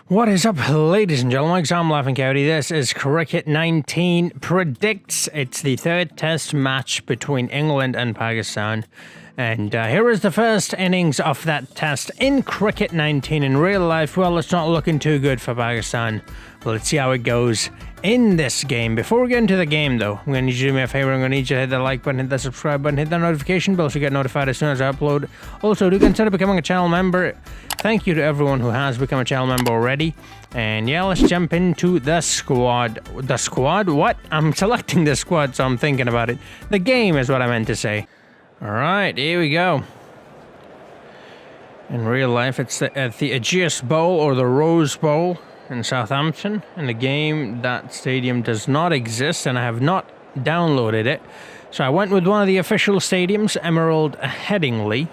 What is up, ladies and gentlemen? I'm Laughing Coyote. This is Cricket 19 Predicts. It's the third test match between England and Pakistan. And here is the first innings of that test in Cricket 19. In real life, well, it's not looking too good for Pakistan. Well, let's see how it goes in this game. Before we get into the game, though, I'm going to need you to do me a favor. I'm going to need you to hit the like button, hit the subscribe button, hit the notification bell so you get notified as soon as I upload. Also, do consider becoming a channel member. Thank you to everyone who has become a channel member already. And yeah, let's jump into the squad. The squad? What? I'm selecting the squad, so I'm thinking about it. The game is what I meant to say. Alright, here we go. In real life, it's at the Ageas Bowl or the Rose Bowl in Southampton. In the game, that stadium does not exist and I have not downloaded it. So I went with one of the official stadiums, Emerald Headingley.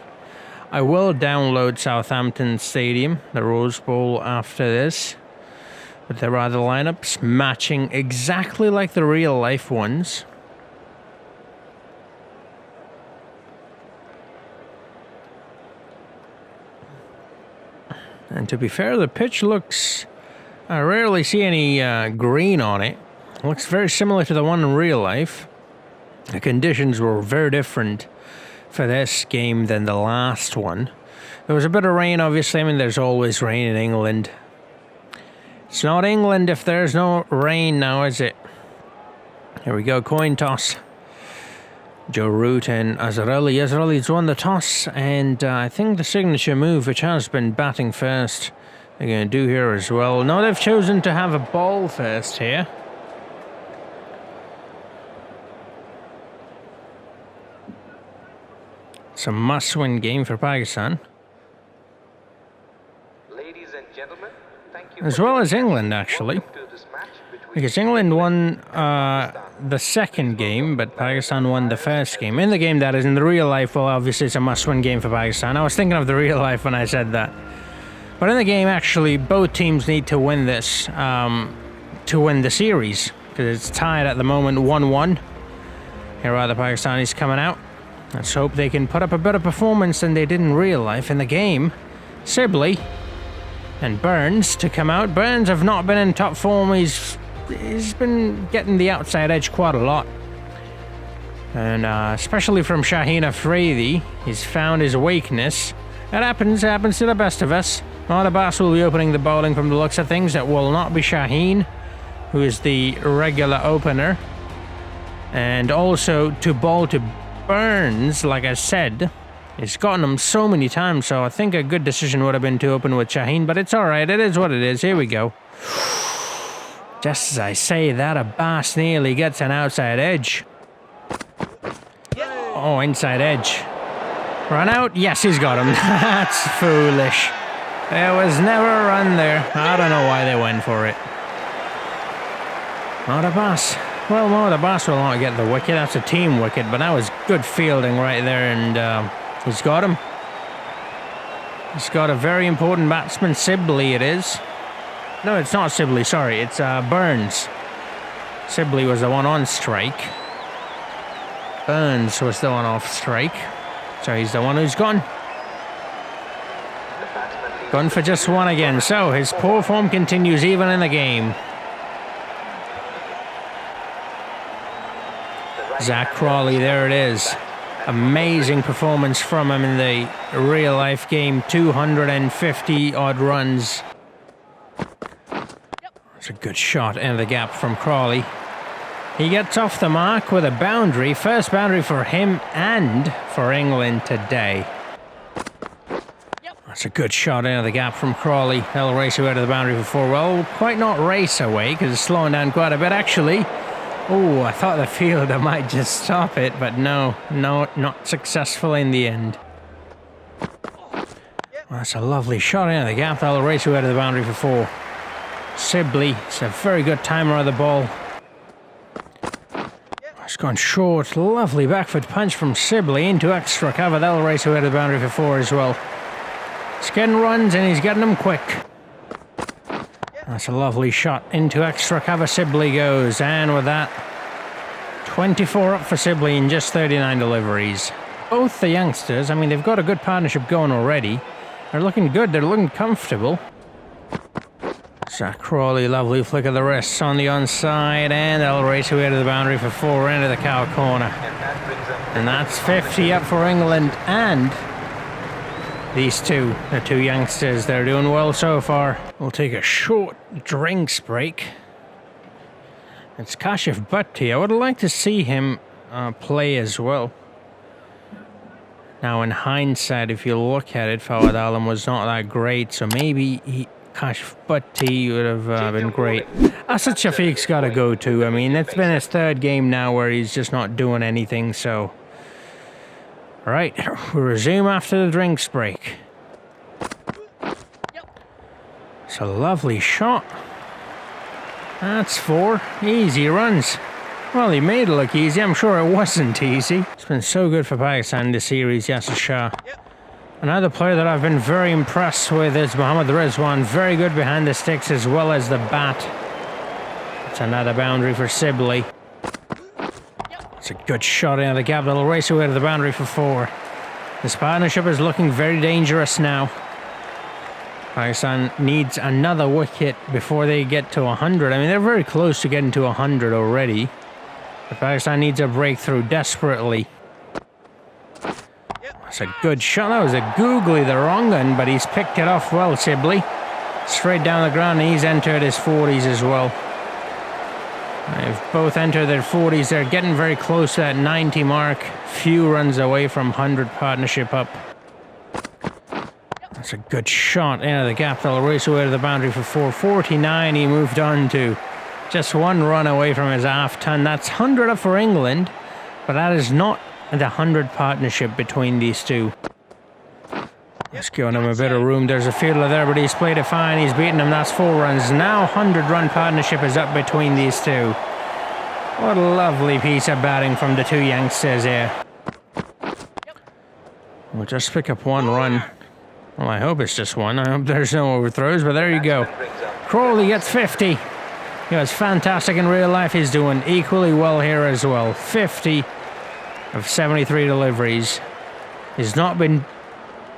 I will download Southampton Stadium, the Rose Bowl, after this. But there are the lineups matching exactly like the real life ones. And to be fair, the pitch looks... I rarely see any green on it. It looks very similar to the one in real life. The conditions were very different for this game than the last one. There was a bit of rain, obviously. I mean, there's always rain in England. It's not England if there's no rain now, is it? Here we go, coin toss. Joe Root and Azarelli. Azarelli's won the toss, and I think the signature move, which has been batting first, they're going to do here as well. No, they've chosen to have a ball first here. It's a must-win game for Pakistan. Ladies and gentlemen, thank you as well as England, actually. Because England won the second game, but Pakistan won the first game. In the game, that is. In the real life, well, obviously it's a must-win game for Pakistan. I was thinking of the real life when I said that. But in the game, actually, both teams need to win this to win the series. Because it's tied at the moment, 1-1. Here are the Pakistanis coming out. Let's hope they can put up a better performance than they did in real life. In the game, Sibley and Burns to come out. Burns have not been in top form. He's been getting the outside edge quite a lot. And especially from Shaheen Afridi, he's found his weakness. It happens to the best of us. The Bass will be opening the bowling from the looks of things. It will not be Shaheen, who is the regular opener. And also to bowl to Burns, like I said, he's gotten him so many times, so I think a good decision would have been to open with Shaheen, but it's alright, it is what it is. Here we go. Just as I say that, Abbas nearly gets an outside edge. Oh, inside edge. Run out? Yes, he's got him. That's foolish. There was never a run there. I don't know why they went for it. Not Abbas. Well, no, the Bass will not get the wicket. That's a team wicket, but that was good fielding right there, and he's got him. He's got a very important batsman, Sibley it is. No, it's not Sibley, sorry, it's Burns. Sibley was the one on strike. Burns was the one off strike. So he's the one who's gone. Gone for just one again, so his poor form continues even in the game. Zach Crawley, there it is. Amazing performance from him in the real life game. 250 odd runs. It's a good shot in the gap from Crawley. He gets off the mark with a boundary. First boundary for him and for England today. That's a good shot into the gap from Crawley. They'll race away to the boundary for 4. Well, quite not race away because it's slowing down quite a bit actually. Oh, I thought the fielder might just stop it, but no, not successful in the end. Well, that's a lovely shot into the gap. They'll race away to the boundary for 4. Sibley, it's a very good timer of the ball. It's gone short. Lovely backfoot punch from Sibley into extra cover. They'll race away to the boundary for 4 as well. He's getting runs and he's getting them quick. That's a lovely shot into extra cover. Sibley goes, and with that, 24 up for Sibley in just 39 deliveries. Both the youngsters, I mean, they've got a good partnership going already. They're looking good, they're looking comfortable. Zach Crawley, lovely flick of the wrists on the onside, and they'll race away to the boundary for 4 into the cow corner. And that's 50 up for England, and these two, the two youngsters, they're doing well so far. We'll take a short drinks break. It's Kashif Bhatti. I would like to see him play as well. Now, in hindsight, if you look at it, Fawad Alam was not that great, so maybe Kashif Bhatti would have been great. Asad Shafiq's got to go too. I mean, it's been his 3rd game now where he's just not doing anything, so... Right, we'll resume after the drinks break. It's a lovely shot. That's 4 easy runs. Well, he made it look easy. I'm sure it wasn't easy. It's been so good for Pakistan this series, Yasir Shah. Another player that I've been very impressed with is Mohammad Rizwan. Very good behind the sticks as well as the bat. It's another boundary for Sibley. It's a good shot into the gap. That'll race away to the boundary for 4. This partnership is looking very dangerous now. Pakistan needs another wicket before they get to 100. I mean, they're very close to getting to 100 already. But Pakistan needs a breakthrough desperately. That's a good shot. That was a googly, the wrong one, but he's picked it off well, Sibley. Straight down the ground, and he's entered his 40s as well. They've both entered their 40s. They're getting very close to that 90 mark. Few runs away from 100 partnership up. That's a good shot into the gap. They'll race away to the boundary for 449. He moved on to just 1 run away from his half ton. That's 100 up for England, but that is not the 100 partnership between these two. Let's give him a bit of room. There's a fielder there, but he's played it fine. He's beaten him. That's 4 runs. Now 100-run partnership is up between these two. What a lovely piece of batting from the two youngsters here. We'll just pick up 1 run. Well, I hope it's just 1. I hope there's no overthrows, but there you go. Crawley gets 50. He was fantastic in real life. He's doing equally well here as well. 50 of 73 deliveries. He's not been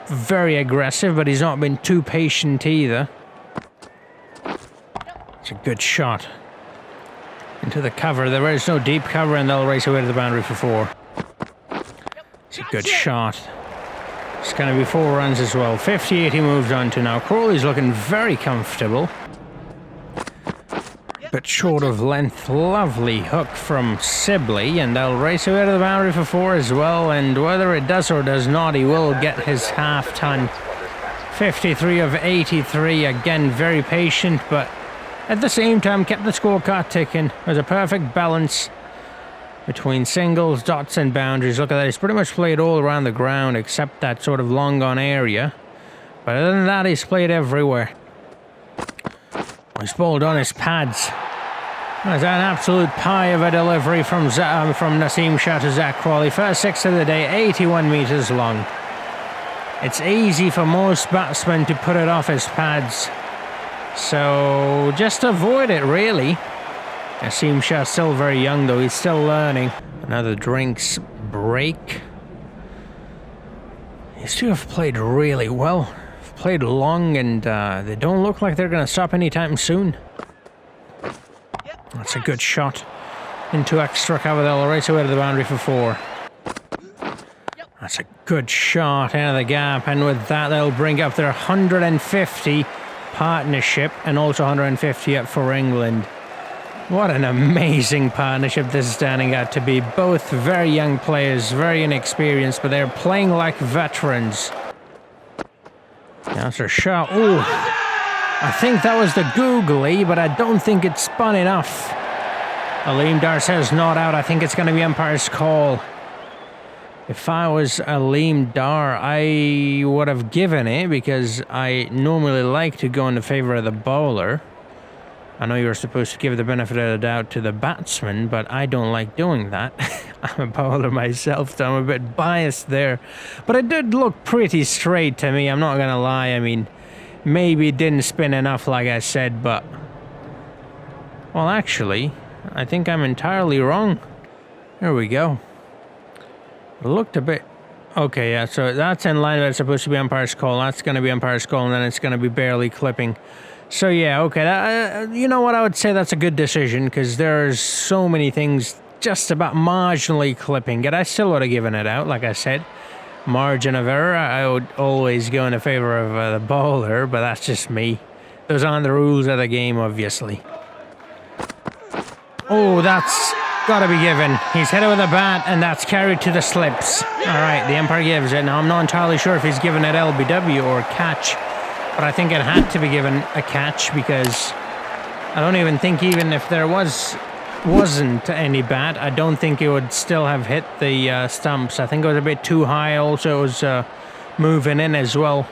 very aggressive, but he's not been too patient either. It's a good shot. Into the cover. There is no deep cover, and they'll race away to the boundary for 4. It's a good shot. It's going to be 4 runs as well. 58 he moves on to now. Crawley's looking very comfortable. But short of length. Lovely hook from Sibley, and they'll race away to the boundary for 4 as well, and whether it does or does not, he will get his half ton. 53 of 83. Again, very patient, but at the same time kept the scorecard ticking. There's a perfect balance between singles, dots and boundaries. Look at that, he's pretty much played all around the ground except that sort of long on area, but other than that, he's played everywhere. He's bowled on his pads. There's an absolute pie of a delivery from Naseem Shah to Zach Crawley. First 6 of the day, 81 metres long. It's easy for most batsmen to put it off his pads, so just avoid it, really. Naseem Shah's still very young, though. He's still learning. Another drinks break. These two have played really well. Played long, and they don't look like they're going to stop anytime soon. That's a good shot into extra cover. They'll race away to the boundary for 4. That's a good shot into the gap, and with that they'll bring up their 150 partnership, and also 150 up for England. What an amazing partnership this is turning out to be. Both very young players, very inexperienced, but they're playing like veterans. That's a shot. Ooh, I think that was the googly, but I don't think it spun enough. Aleem Dar says not out. I think it's going to be umpire's call. If I was Aleem Dar, I would have given it, because I normally like to go in the favour of the bowler. I know you're supposed to give the benefit of the doubt to the batsman, but I don't like doing that. I'm a bowler myself, so I'm a bit biased there. But it did look pretty straight to me, I'm not going to lie. I mean, maybe it didn't spin enough, like I said, but... Well, actually, I think I'm entirely wrong. There we go. It looked a bit... Okay, yeah, so that's in line, but it's supposed to be umpire's call. That's going to be umpire's call, and then it's going to be barely clipping. So yeah, okay, you know what, I would say that's a good decision, because there's so many things just about marginally clipping it. I still would have given it out, like I said. Margin of error, I would always go in favor of the bowler, but that's just me. Those aren't the rules of the game, obviously. Oh, that's got to be given. He's hit it with a bat, and that's carried to the slips. All right, the umpire gives it. Now, I'm not entirely sure if he's given it LBW or catch, but I think it had to be given a catch, because I don't even think, even if there wasn't any bat, I don't think it would still have hit the stumps. I think it was a bit too high. Also, it was moving in as well.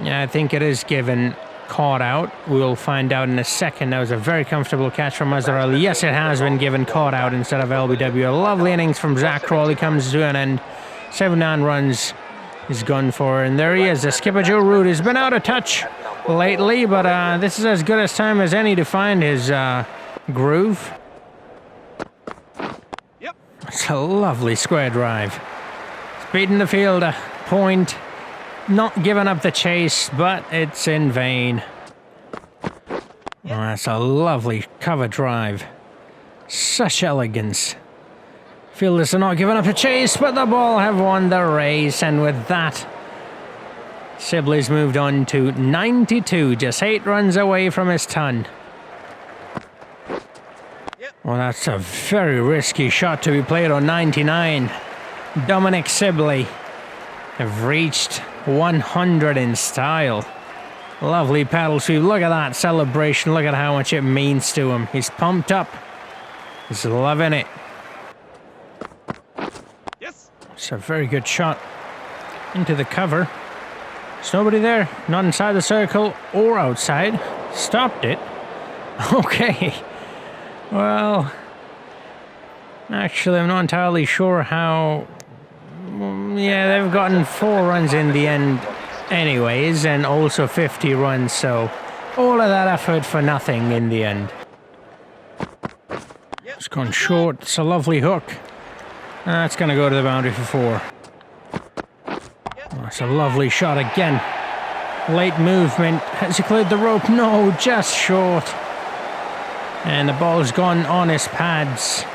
Yeah, I think it is given caught out. We'll find out in a second. That was a very comfortable catch from Azhar Ali. Yes, it has been given caught out instead of LBW. A lovely innings from Zach Crawley comes to an end. 7-9 runs is gone for, and there he is. The skipper Joe Root has been out of touch lately, but this is as good a time as any to find his groove. Yep. It's a lovely square drive. It's beating the fielder. Point. Not giving up the chase, but it's in vain. Oh, that's a lovely cover drive. Such elegance. Fielders are not giving up the chase, but the ball have won the race, and with that, Sibley's moved on to 92, just 8 runs away from his ton. Well, that's a very risky shot to be played on 99. Dominic Sibley have reached 100 in style. Lovely paddle sweep. Look at that celebration. Look at how much it means to him. He's pumped up. He's loving it. Yes. It's a very good shot into the cover. There's nobody there. Not inside the circle or outside. Stopped it. Okay. Well, actually, I'm not entirely sure how. Yeah, they've gotten 4 runs in the end anyways, and also 50 runs, so all of that effort for nothing in the end. It's gone short. It's a lovely hook. That's going to go to the boundary for 4. That's a lovely shot again. Late movement. Has he cleared the rope? No, just short. And the ball's gone on his pads.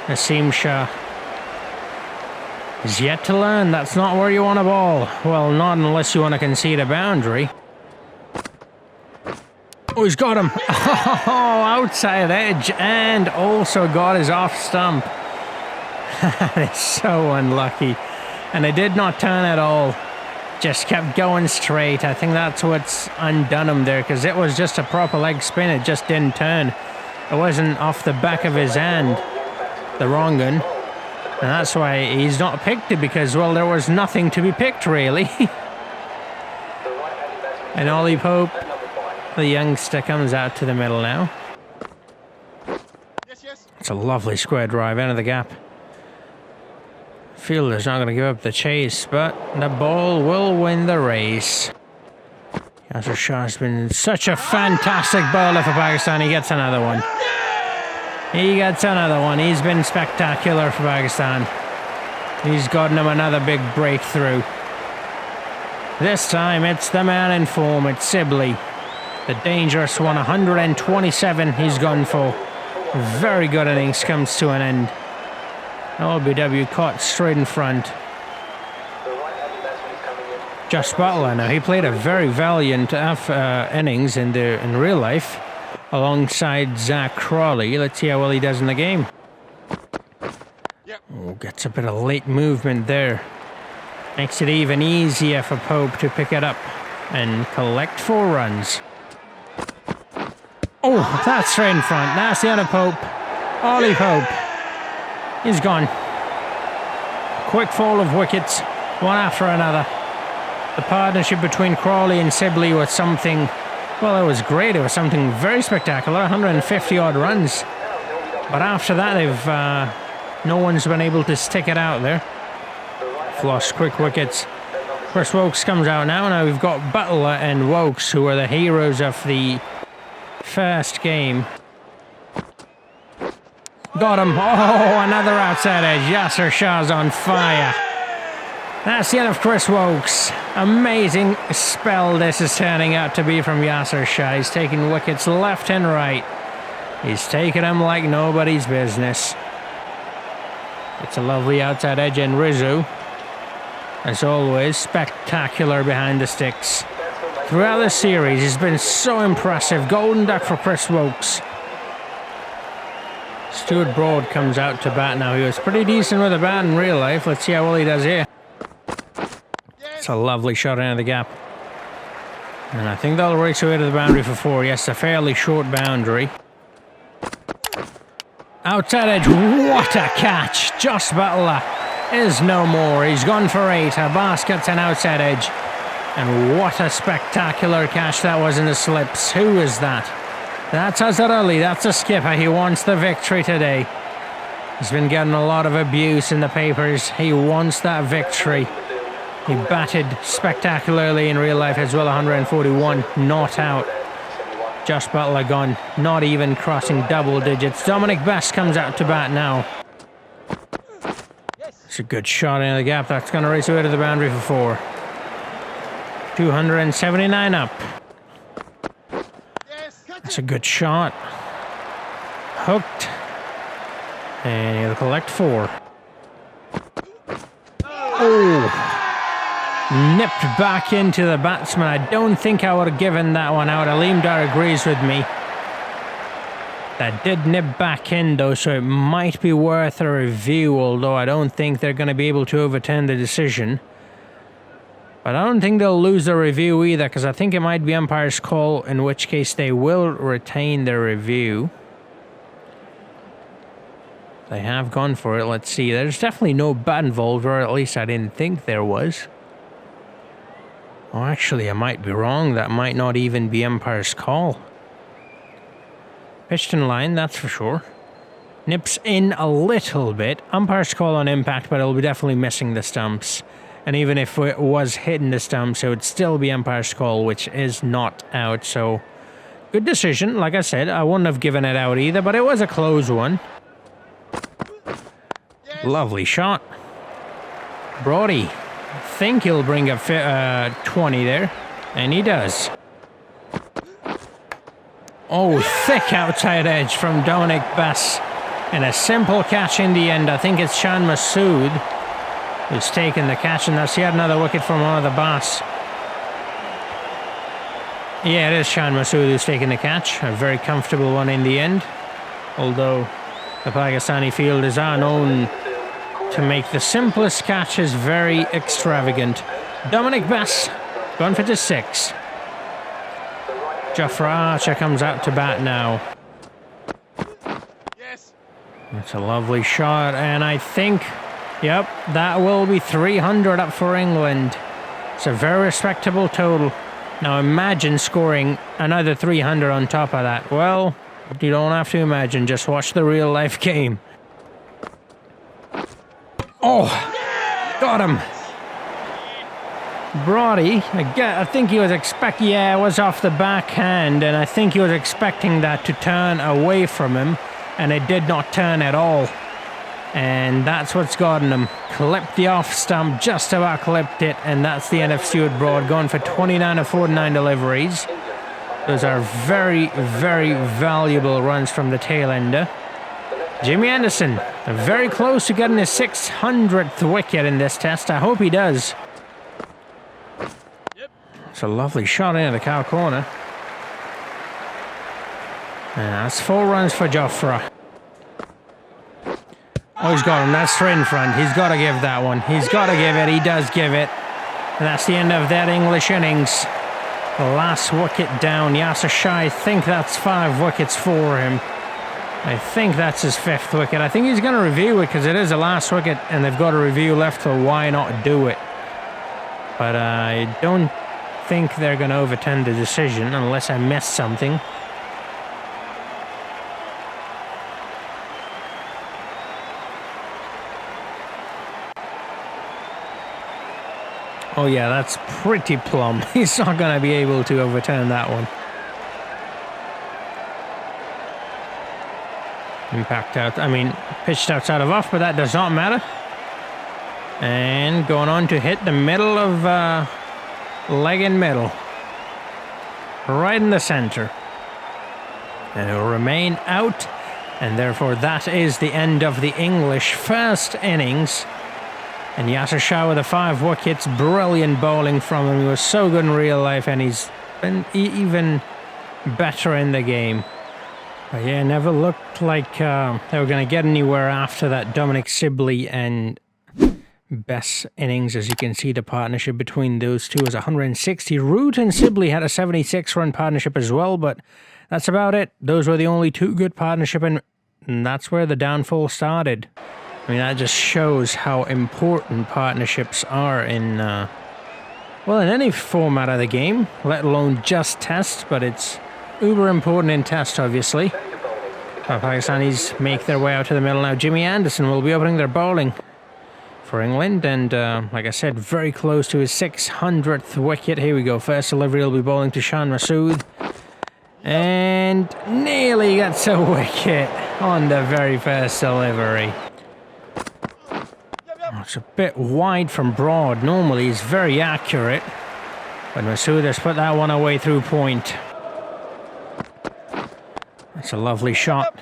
Naseem Shah is yet to learn that's not where you want a ball. Well, not unless you want to concede a boundary. Oh, he's got him. Oh, outside edge, and also got his off stump. That is so unlucky. And it did not turn at all. Just kept going straight. I think that's what's undone him there, because it was just a proper leg spin. It just didn't turn. It wasn't off the back of his hand, the wrong one. And that's why he's not picked it, because, well, there was nothing to be picked, really. And Ollie Pope, the youngster, comes out to the middle now. It's a lovely square drive into the gap. Fielder's not going to give up the chase, but the ball will win the race. Yasir Shah's been such a fantastic bowler for Pakistan. He gets another one. He gets another one. He's been spectacular for Pakistan. He's gotten him another big breakthrough. This time it's the man in form. It's Sibley. The dangerous one. 127 he's gone for. Very good innings comes to an end. LBW caught straight in front. Josh Butler now. He played a very valiant innings in real life, alongside Zach Crawley. Let's see how well he does in the game. Oh, gets a bit of late movement there. Makes it even easier for Pope to pick it up and collect 4 runs. Oh, that's straight in front. That's the end of Pope. Ollie Pope. He's gone. Quick fall of wickets, one after another. The partnership between Crawley and Sibley was something, well, it was great. It was something very spectacular, 150 odd runs. But after that, no one's been able to stick it out there. Lost quick wickets. Chris Wokes comes out now. Now we've got Butler and Wokes, who are the heroes of the first game. Got him. Oh, another outside edge. Yasir Shah's on fire. That's the end of Chris Wokes. Amazing spell this is turning out to be from Yasser Shah. He's taking wickets left and right. He's taking them like nobody's business. It's a lovely outside edge, and Rizzo, as always, spectacular behind the sticks. Throughout the series, he's been so impressive. Golden duck for Chris Wokes. Stuart Broad comes out to bat now. He was pretty decent with the bat in real life. Let's see how well he does here. It's a lovely shot into the gap. And I think they'll race away to the boundary for 4. Yes, a fairly short boundary. Outside edge, what a catch. Josh Butler is no more. He's gone for 8. Abbas gets an outside edge. And what a spectacular catch that was in the slips. Who is that? That's Azhar Ali. That's a skipper. He wants the victory today. He's been getting a lot of abuse in the papers. He wants that victory. He batted spectacularly in real life as well. 141, not out. Josh Butler gone, not even crossing double digits. Dominic Best comes out to bat now. It's a good shot into the gap. That's going to race away to the boundary for 4. 279 up. That's a good shot. Hooked. And he'll collect 4. Oh! Nipped back into the batsman. I don't think I would have given that one out. Aleem Dar agrees with me. That did nip back in though, so it might be worth a review, although I don't think they're going to be able to overturn the decision. But I don't think they'll lose the review either, because I think it might be umpire's call, in which case they will retain the review. They have gone for it. Let's see. There's definitely no bat involved, or at least I didn't think there was. Oh, actually, I might be wrong. That might not even be umpire's call. Pitched in line, that's for sure. Nips in a little bit. Umpire's call on impact, but it'll be definitely missing the stumps. And even if it was hitting the stumps, it would still be umpire's call, which is not out. So, good decision. Like I said, I wouldn't have given it out either, but it was a close one. Yes. Lovely shot. Brody. I think he'll bring a 20 there, and he does. Oh, thick outside edge from Dominic Bass, and a simple catch in the end. I think it's Shan Masood who's taken the catch, and that's yet another wicket from one of the Bass. Yeah, it is Shan Masood who's taken the catch. A very comfortable one in the end, although the Pakistani fielders are known to make the simplest catches very extravagant. Dominic Bass, gone for 6. Jofra Archer comes out to bat now. Yes. That's a lovely shot, and I think, yep, that will be 300 up for England. It's a very respectable total. Now imagine scoring another 300 on top of that. Well, you don't have to imagine, just watch the real life game. Oh, got him. Brody, I think he was expecting, yeah, it was off the backhand, and I think he was expecting that to turn away from him, and it did not turn at all. And that's what's gotten him. Clipped the off stump, just about clipped it, and that's the end of Stuart Broad, going for 29 of 49 deliveries. Those are very, very valuable runs from the tail ender. Jimmy Anderson, very close to getting his 600th wicket in this test. I hope he does. It's a lovely shot into the cow corner. And that's 4 runs for Jofra. Oh, he's got him. That's straight in front. He's got to give that one. He's got to give it. He does give it. And that's the end of that English innings. The last wicket down. Yasser Shah, I think that's 5 wickets for him. I think that's his 5th wicket. I think he's going to review it because it is the last wicket and they've got a review left, so why not do it? But I don't think they're going to overturn the decision unless I missed something. Oh yeah, that's pretty plumb. He's not going to be able to overturn that one. Impact out, pitched outside of off, but that does not matter. And going on to hit the middle of leg and middle. Right in the center. And it will remain out. And therefore that is the end of the English first innings. And Yasser Shah with the 5 wickets. Brilliant bowling from him. He was so good in real life, and he's been even better in the game. But yeah, never looked like they were going to get anywhere after that Dominic Sibley and Best innings. As you can see, the partnership between those two is 160. Root and Sibley had a 76-run partnership as well, but that's about it. Those were the only 2 good partnership, and that's where the downfall started. I mean, that just shows how important partnerships are in, well, in any format of the game, let alone just test, but it's uber important in test, obviously. Pakistanis make their way out to the middle now. Jimmy Anderson will be opening their bowling for England, and like I said, very close to his 600th wicket. Here we go. First delivery will be bowling to Shan Masood, and nearly gets a wicket on the very first delivery. It's a bit wide from Broad. Normally he's very accurate, but Masood has put that one away through point. That's a lovely shot.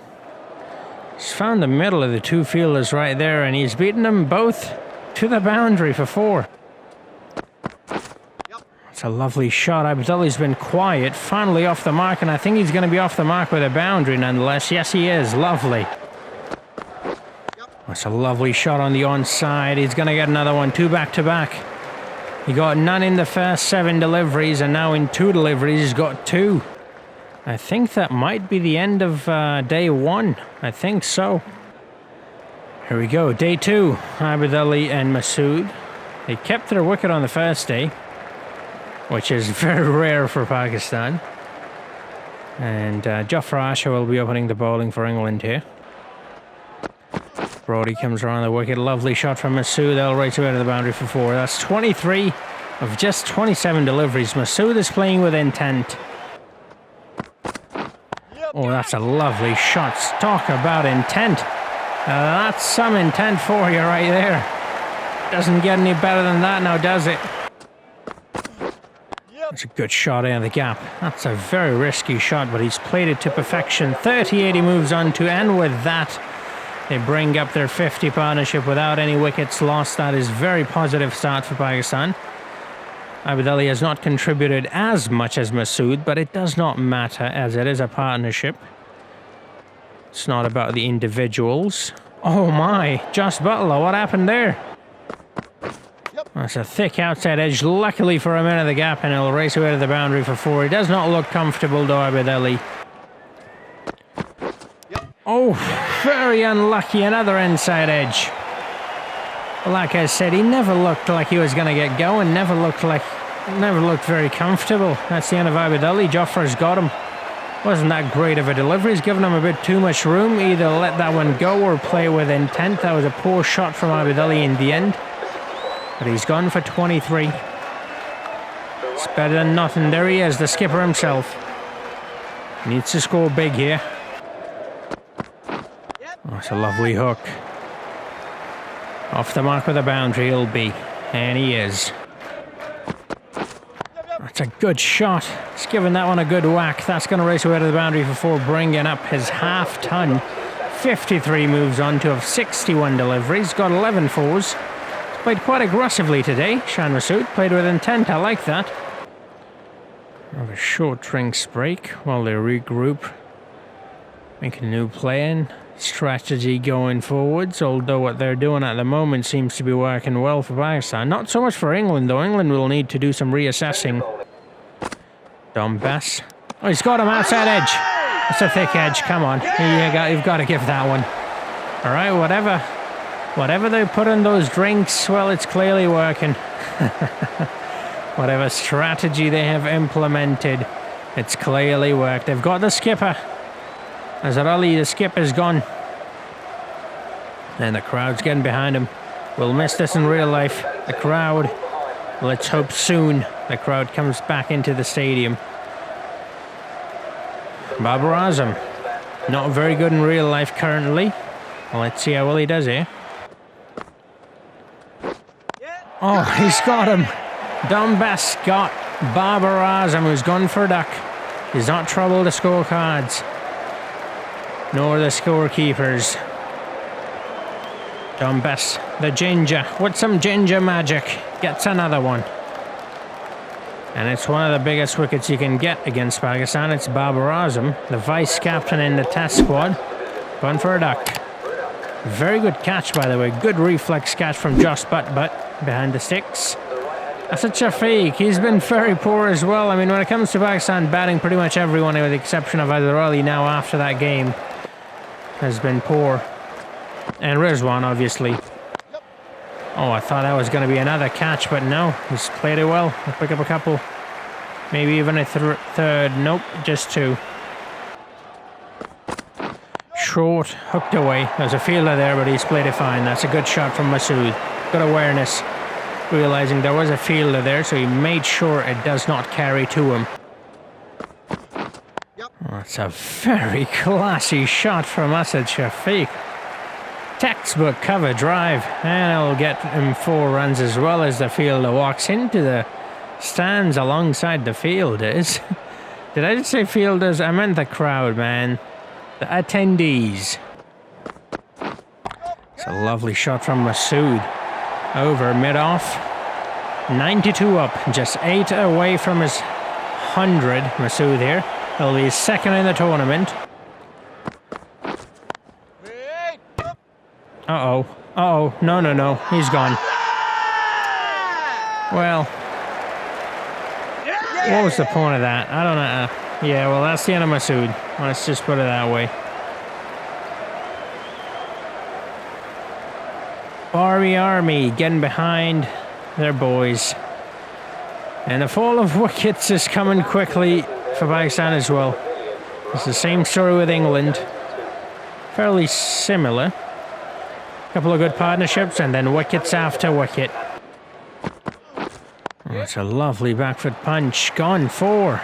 He's found the middle of the 2 fielders right there, and he's beaten them both to the boundary for 4. It's a lovely shot. Abdullah's been quiet, finally off the mark, and I think he's going to be off the mark with a boundary nonetheless. Yes, he is. Lovely. That's a lovely shot on the onside. He's going to get another one. 2 back-to-back. He got none in the first 7 deliveries, and now in 2 deliveries he's got 2. I think that might be the end of day 1. I think so. Here we go. Day 2. Abdullahi and Masood. They kept their wicket on the first day, which is very rare for Pakistan. And Jafar Asher will be opening the bowling for England here. Brody comes around the wicket. Lovely shot from Masood. They'll race away to the boundary for 4. That's 23 of just 27 deliveries. Masood is playing with intent. Oh, that's a lovely shot. Talk about intent. That's some intent for you right there. Doesn't get any better than that now, does it? That's a good shot in the gap. That's a very risky shot, but he's played it to perfection. 38 he moves on to, and with that, they bring up their 50 partnership without any wickets lost. That is a very positive start for Pakistan. Abdullahi has not contributed as much as Masood, but it does not matter as it is a partnership. It's not about the individuals. Oh my, Josh Butler, what happened there? That's a thick outside edge, luckily for him into the gap, and he'll race away to the boundary for 4. He does not look comfortable though, Abdullahi. Oh, very unlucky, another inside edge. Like I said, he never looked like he was going to get going, never looked very comfortable. That's the end of Abdullahi. Joffer's got him. Wasn't that great of a delivery. He's given him a bit too much room. Either let that one go or play it with intent. That was a poor shot from Abdullahi in the end. But he's gone for 23. It's better than nothing. There he is, the skipper himself. Needs to score big here. Oh, it's a lovely hook. Off the mark with a boundary he'll be. And he is. That's a good shot. He's given that one a good whack. That's going to race away to the boundary for 4, bringing up his half-ton. 53 moves on to have 61 deliveries. Got 11 fours. Played quite aggressively today. Shan Masood played with intent. I like that. Have a short drinks break while they regroup. Make a new plan. Strategy going forwards, although what they're doing at the moment seems to be working well for Pakistan. Not so much for England, though. England will need to do some reassessing. Dom Bass. Oh, he's got him outside edge. It's a thick edge. Come on. You've got to give that one. All right, whatever they put in those drinks, well, it's clearly working. Whatever strategy they have implemented, it's clearly worked. They've got the skipper. Azhar Ali, the skip, is gone. And the crowd's getting behind him. We'll miss this in real life. The crowd, let's hope soon the crowd comes back into the stadium. Babar Azam, not very good in real life currently. Well, let's see how well he does here. Oh, he's got him. Dumbest got Babar Azam, who's gone for a duck. He's not troubled the scorecards, nor the scorekeepers. Dumbest, the ginger, with some ginger magic, gets another one. And it's one of the biggest wickets you can get against Pakistan. It's Babar Azam, the vice-captain in the test squad. Gone for a duck. Very good catch, by the way. Good reflex catch from Josh Butt behind the sticks. That's a Shafiq. He's been very poor as well. I mean, when it comes to Pakistan batting, pretty much everyone, with the exception of Adil Ali now after that game, has been poor. And Rizwan, obviously. Oh, I thought that was going to be another catch, but no. He's played it well. He'll pick up a couple. Maybe even a third. Nope, just two. Short, hooked away. There's a fielder there, but he's played it fine. That's a good shot from Masood. Good awareness. Realizing there was a fielder there, so he made sure it does not carry to him. That's a very classy shot from Asad Shafiq. Textbook cover drive, and it'll get him 4 runs as well as the fielder walks into the stands alongside the fielders. Did I just say fielders? I meant the crowd, man. The attendees. It's a lovely shot from Masood. Over mid-off. 92 up. Just 8 away from his 100. Masood here. He'll be second in the tournament. Uh-oh. Uh-oh. No. He's gone. Well. What was the point of that? I don't know. Yeah, well, that's the end of Masood. Let's just put it that way. Army getting behind their boys. And the fall of wickets is coming quickly for Pakistan as well. It's the same story with England. Fairly similar. Couple of good partnerships and then wickets after wicket. Oh, it's a lovely back foot punch. Gone 4.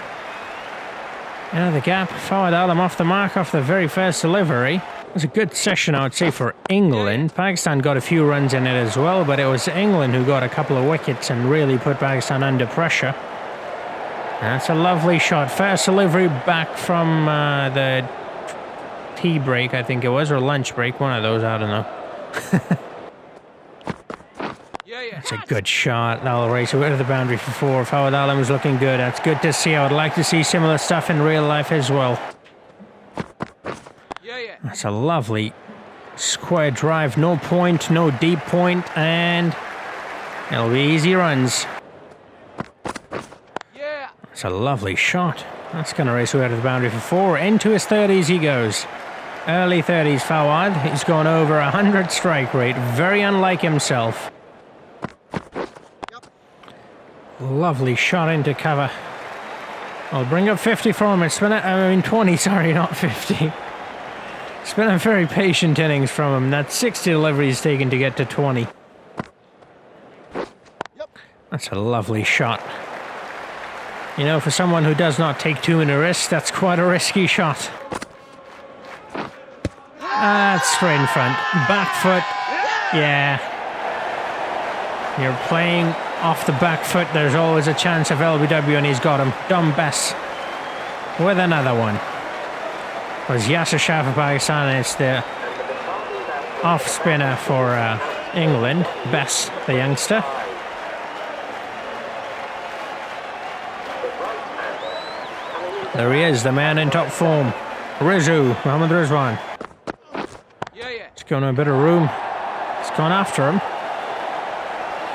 Out of the gap. Fawad Alam off the mark off the very first delivery. It was a good session, I would say, for England. Pakistan got a few runs in it as well, but it was England who got a couple of wickets and really put Pakistan under pressure. That's a lovely shot. First delivery back from the tea break, I think it was, or lunch break. One of those, I don't know. That's a good shot. That'll race it to the boundary for 4. Fawad Alam is looking good. That's good to see. I would like to see similar stuff in real life as well. That's a lovely square drive. No point, no deep point, and it'll be easy runs. That's a lovely shot. That's going to race away to the boundary for 4. Into his 30s he goes. Early 30s, Fawad. He's gone over 100 strike rate. Very unlike himself. Lovely shot into cover. I'll bring up 50 for him. It's been 20, sorry, not 50. It's been a very patient innings from him. That's 60 deliveries taken to get to 20. That's a lovely shot. You know, for someone who does not take too many risks, that's quite a risky shot. That's straight in front. Back foot. Yeah. You're playing off the back foot. There's always a chance of LBW, and he's got him. Dumbest with another one. It was Yasir Shah for Pakistan, and it's the off spinner for England. Bess, the youngster. There he is, the man in top form. Mohammad Rizwan. He's going to a bit of room. He's gone after him.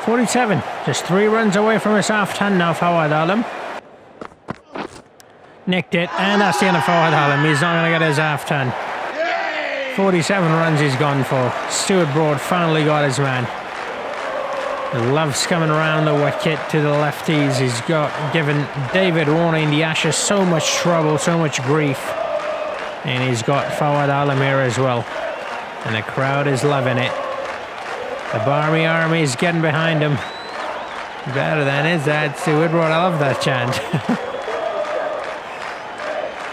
47. Just 3 runs away from his half-ton now, Fawad Alam. Nicked it, and that's the end of Fawad Alam. He's not going to get his half-ton. 47 runs he's gone for. Stuart Broad finally got his man. Love's coming around the wicket to the lefties. He's given David Warner in the Ashes so much trouble, so much grief. And he's got Fawad Alam here as well. And the crowd is loving it. The Barmy Army is getting behind him. Better than his dad, Stuart Broad. I love that chant.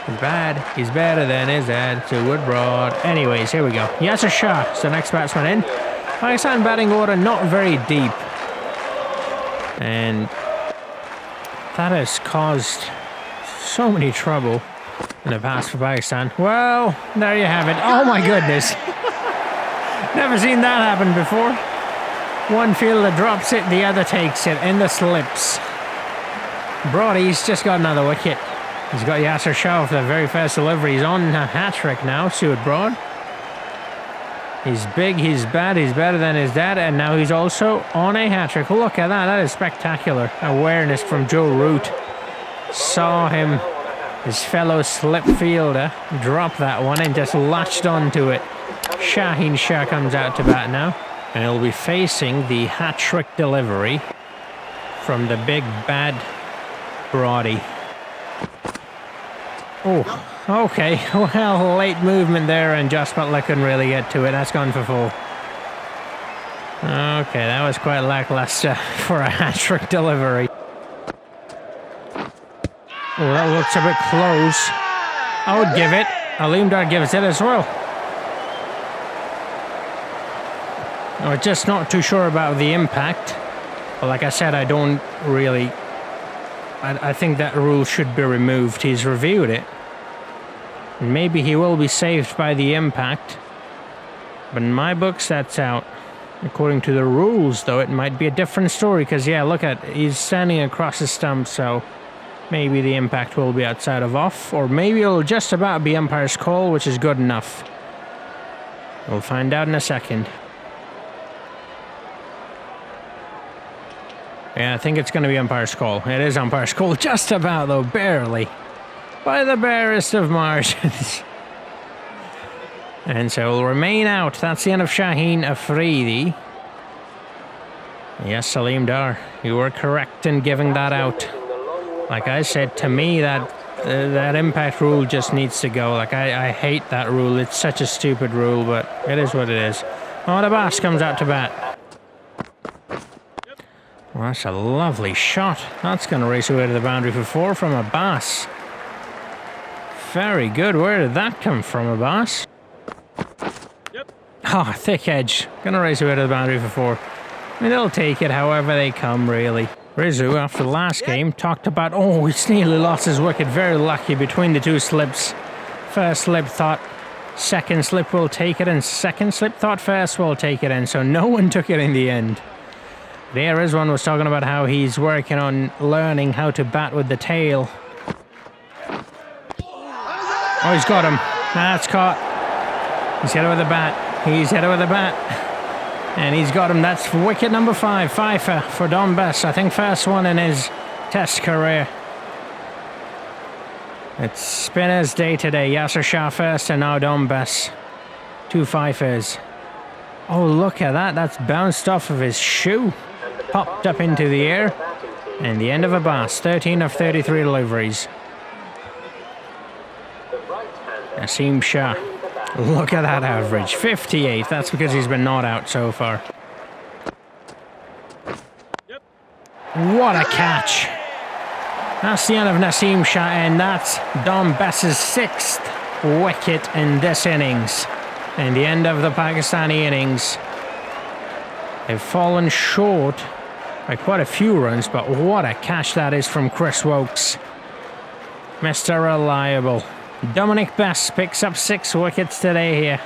He's bad. He's better than his dad, Stuart Broad. Anyways, here we go. Yasir Shah is the next batsman in. Pakistan batting order not very deep. And that has caused so many trouble in the past for Pakistan. Well, there you have it. Oh my goodness. Never seen that happen before. One fielder drops it, the other takes it in the slips. Brody's just got another wicket. He's got Yasser Shah for the very first delivery. He's on a hat-trick now, Stuart Broad. He's big, he's bad, he's better than his dad, and now he's also on a hat-trick. Look at that, that is spectacular. Awareness from Joe Root. Saw him, his fellow slip fielder, drop that one and just latched onto it. Shaheen Shah comes out to bat now. And he'll be facing the hat-trick delivery from the big bad Brody. Oh, okay. Well, late movement there, and Josh Butler couldn't really get to it. That's gone for 4. Okay, that was quite lackluster for a hat-trick delivery. Oh, that looks a bit close. I would give it. Alimdar gives it as well. I'm just not too sure about the impact. But like I said, I don't really... I think that rule should be removed. He's reviewed it. And maybe he will be saved by the impact. But in my books, that's out. According to the rules, though, it might be a different story. Because, yeah, look at... He's standing across the stump, so... Maybe the impact will be outside of off. Or maybe it'll just about be umpire's call, which is good enough. We'll find out in a second. Yeah, I think it's going to be umpire's call. It is umpire's call, just about, though, barely. By the barest of margins. And so will remain out. That's the end of Shaheen Afridi. Yes, Salim Dar, you were correct in giving that out. Like I said, to me, that impact rule just needs to go. Like, I hate that rule. It's such a stupid rule, but it is what it is. Oh, the Abbas comes out to bat. Well, that's a lovely shot. That's going to race away to the boundary for 4 from Abbas. Very good. Where did that come from, Abbas? Yep. Oh, thick edge. Going to race away to the boundary for 4. I mean, they'll take it however they come, really. Rizzu, after the last game, talked about, oh, he's nearly lost his wicket. Very lucky between the 2 slips. First slip thought second slip will take it, and second slip thought first will take it, and so no one took it in the end. There is one was talking about how he's working on learning how to bat with the tail. Oh, he's got him. That's caught. He's hit it with the bat. He's hit it with the bat. And he's got him. That's wicket number 5. Fifer for Dom Bess. I think first one in his Test career. It's spinner's day today. Yasser Shah first and now Dom Bess. 2 fifers. Oh, look at that. That's bounced off of his shoe. Popped up into the air. And the end of Abbas. 13 of 33 deliveries. Naseem Shah. Look at that average. 58. That's because he's been not out so far. What a catch. That's the end of Naseem Shah, and that's Dom Bess's 6th wicket in this innings. And the end of the Pakistani innings. They've fallen short by quite a few runs, but what a catch that is from Chris Wokes. Mr. Reliable. Dominic Bess picks up 6 wickets today here.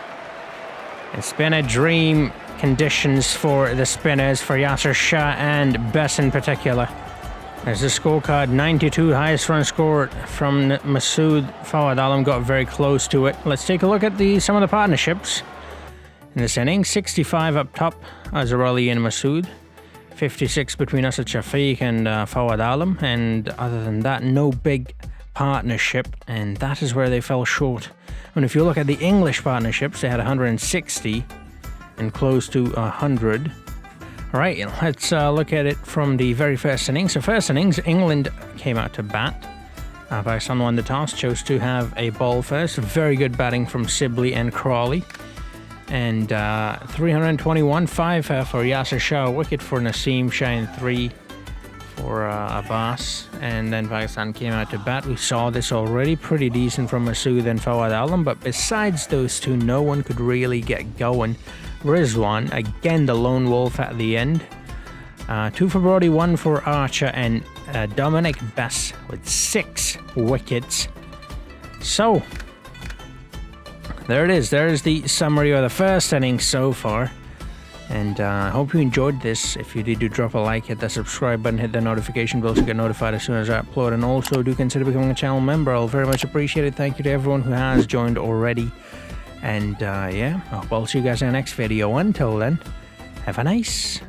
It's been a dream conditions for the spinners, for Yasser Shah and Bess in particular. There's the scorecard, 92, highest run scored from Masood. Fawad Alam got very close to it. Let's take a look at some of the partnerships in this inning. 65 up top, Azhar Ali and Masood. 56 between Asad Shafiq and Fawad Alam. And other than that, no big partnership, and that is where they fell short. And if you look at the English partnerships, they had 160 and close to 100. All right, let's look at it from the very first innings. So first innings, England came out to bat. Pakistan won the toss, chose to have a ball first. Very good batting from Sibley and Crawley. And 321, 5 for Yasser Shah, wicket for Naseem Shah, and 3 for Abbas. And then Pakistan came out to bat. We saw this already, pretty decent from Masood and Fawad Alam, but besides those two, no one could really get going. Rizwan, again the lone wolf at the end. 2 for Brody, 1 for Archer, and Dominic Bess with 6 wickets. So, there it is. There is the summary of the first innings so far. And I hope you enjoyed this. If you did, do drop a like, hit that subscribe button, hit the notification bell to get notified as soon as I upload. And also do consider becoming a channel member. I'll very much appreciate it. Thank you to everyone who has joined already. And yeah, I'll see you guys in the next video. Until then, have a nice